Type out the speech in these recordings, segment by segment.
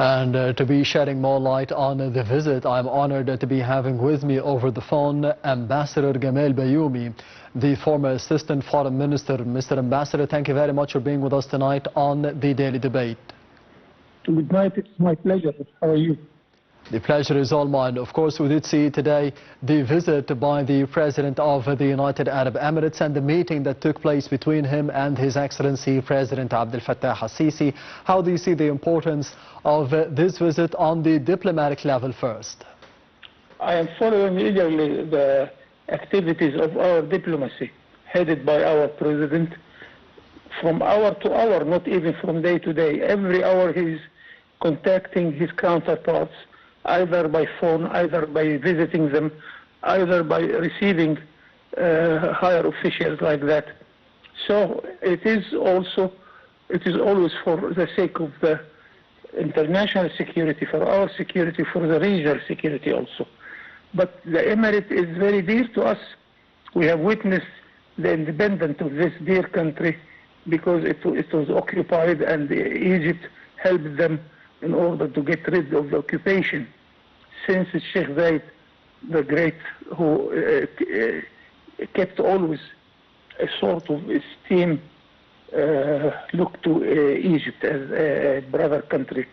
And to be shedding more light on the visit, I'm honored to be having with me over the phone Ambassador Gamal Baioumy, the former Assistant Foreign Minister. Mr. Ambassador, thank you very much for being with us tonight on the Daily Debate. Good night, it's my pleasure. How are you? The pleasure is all mine. Of course, we did see today the visit by the President of the United Arab Emirates and the meeting that took place between him and His Excellency President Abdel Fattah al-Sisi. How do you see the importance of this visit on the diplomatic level first? I am following eagerly the activities of our diplomacy headed by our President from hour to hour, not even from day to day. Every hour he is contacting his counterparts, either by phone, either by visiting them, either by receiving higher officials like that. So it is always for the sake of the international security, for our security, for the regional security also. But the Emirate is very dear to us. We have witnessed the independence of this dear country because it was occupied, and Egypt helped them in order to get rid of the occupation. Since Sheikh Zayed the Great, who kept always a sort of esteem, look to Egypt as a brother country.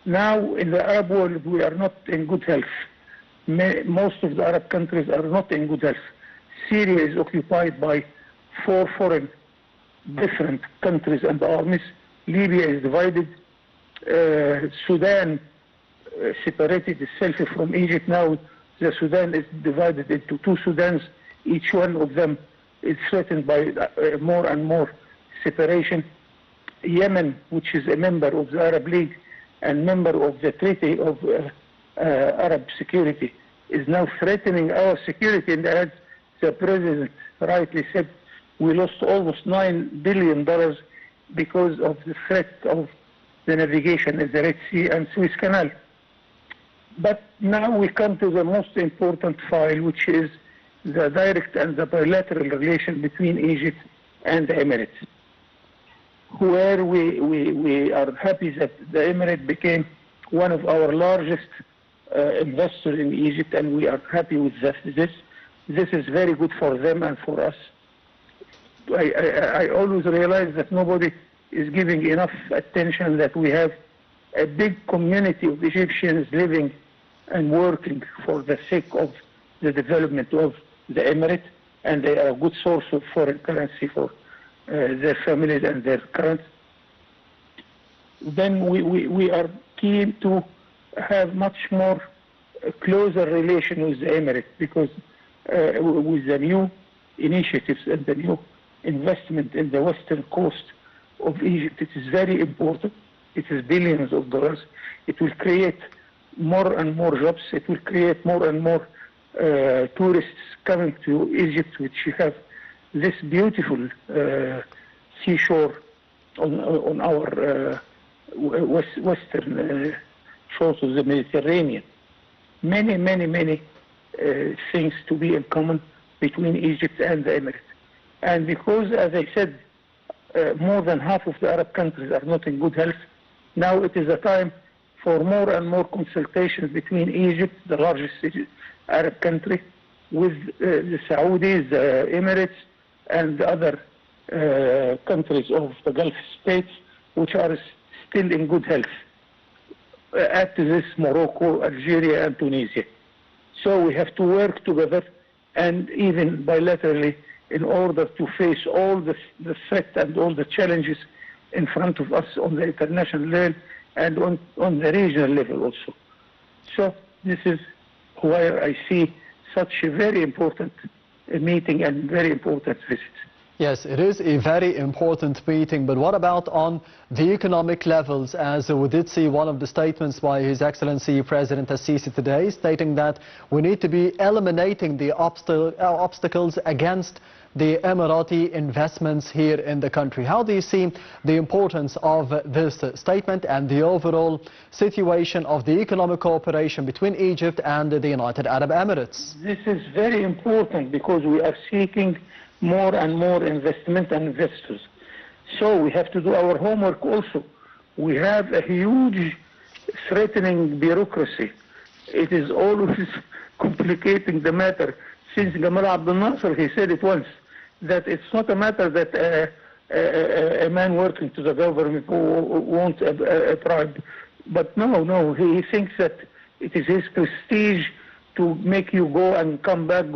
Now in the Arab world we are not in good health. Most of the Arab countries are not in good health. Syria is occupied by 4 foreign different countries and armies. Libya is divided. Sudan separated itself from Egypt. Now the Sudan is divided into 2 Sudans. Each one of them is threatened by more and more separation. Yemen, which is a member of the Arab League and member of the Treaty of Arab Security, is now threatening our security. And as the President rightly said, we lost almost $9 billion because of the threat of the navigation in the Red Sea and Suez Canal. But now we come to the most important file, which is the direct and the bilateral relation between Egypt and the Emirates, where we are happy that the Emirate became one of our largest investors in Egypt, and we are happy with this. This is very good for them and for us. I always realize that nobody is giving enough attention that we have a big community of Egyptians living and working for the sake of the development of the Emirate, and they are a good source of foreign currency for their families and their currents. Then we are keen to have much more closer relation with the Emirate, because with the new initiatives and the new investment in the western coast of Egypt, it is very important. It is billions of dollars. It will create more and more jobs. It will create more and more tourists coming to Egypt, which have this beautiful seashore on our western shores of the Mediterranean. Many things to be in common between Egypt and the Emirates. And because, as I said, more than half of the Arab countries are not in good health, now it is a time for more and more consultations between Egypt, the largest Arab country, with the Saudis, the Emirates, and the other countries of the Gulf states, which are still in good health. Add to this Morocco, Algeria, and Tunisia. So we have to work together, and even bilaterally, in order to face all the threat and all the challenges in front of us on the international level and on the regional level also. So this is where I see such a very important meeting and very important visit. Yes, it is a very important meeting, but what about on the economic levels? As we did see one of the statements by His Excellency President al-Sisi today, stating that we need to be eliminating the obstacles against the Emirati investments here in the country. How do you see the importance of this statement and the overall situation of the economic cooperation between Egypt and the United Arab Emirates? This is very important because we are seeking more and more investment and investors. So we have to do our homework also. We have a huge threatening bureaucracy. It is always complicating the matter. Since Gamal Abdel Nasser, he said it once, that it's not a matter that a man working to the government wants a bribe. But no, he thinks that it is his prestige to make you go and come back.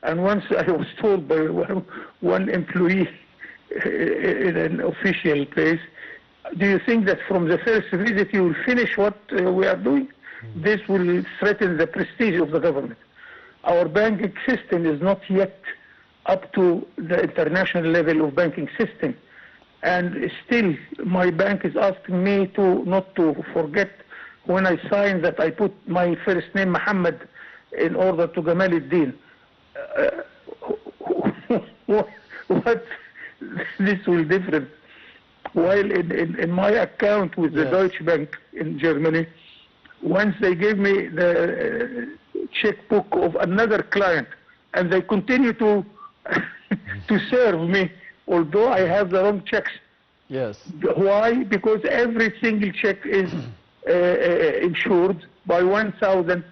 And once I was told by one employee in an official place, do you think that from the first visit you will finish what we are doing? This will threaten the prestige of the government. Our banking system is not yet up to the international level of banking system. And still, my bank is asking me to not to forget when I signed that I put my first name, Muhammad, in order to Gamal al-Din. What this will different? While in my account with the Deutsche Bank in Germany, once they gave me the checkbook of another client, and they continue to to serve me, although I have the wrong checks. Yes. Why? Because every single check is insured by 1,000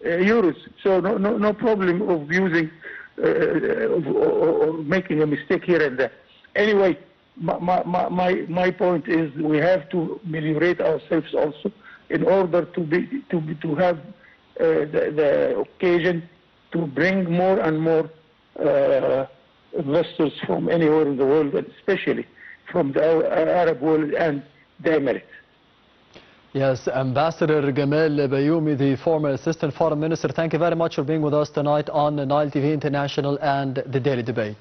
euros. So no problem of using or making a mistake here and there. Anyway, my point is we have to ameliorate ourselves also in order to have the occasion to bring more and more investors from anywhere in the world, and especially from the Arab world and the Emirates. Yes, Ambassador Gamal Baioumy, the former Assistant Foreign Minister, thank you very much for being with us tonight on Nile TV International and the Daily Debate.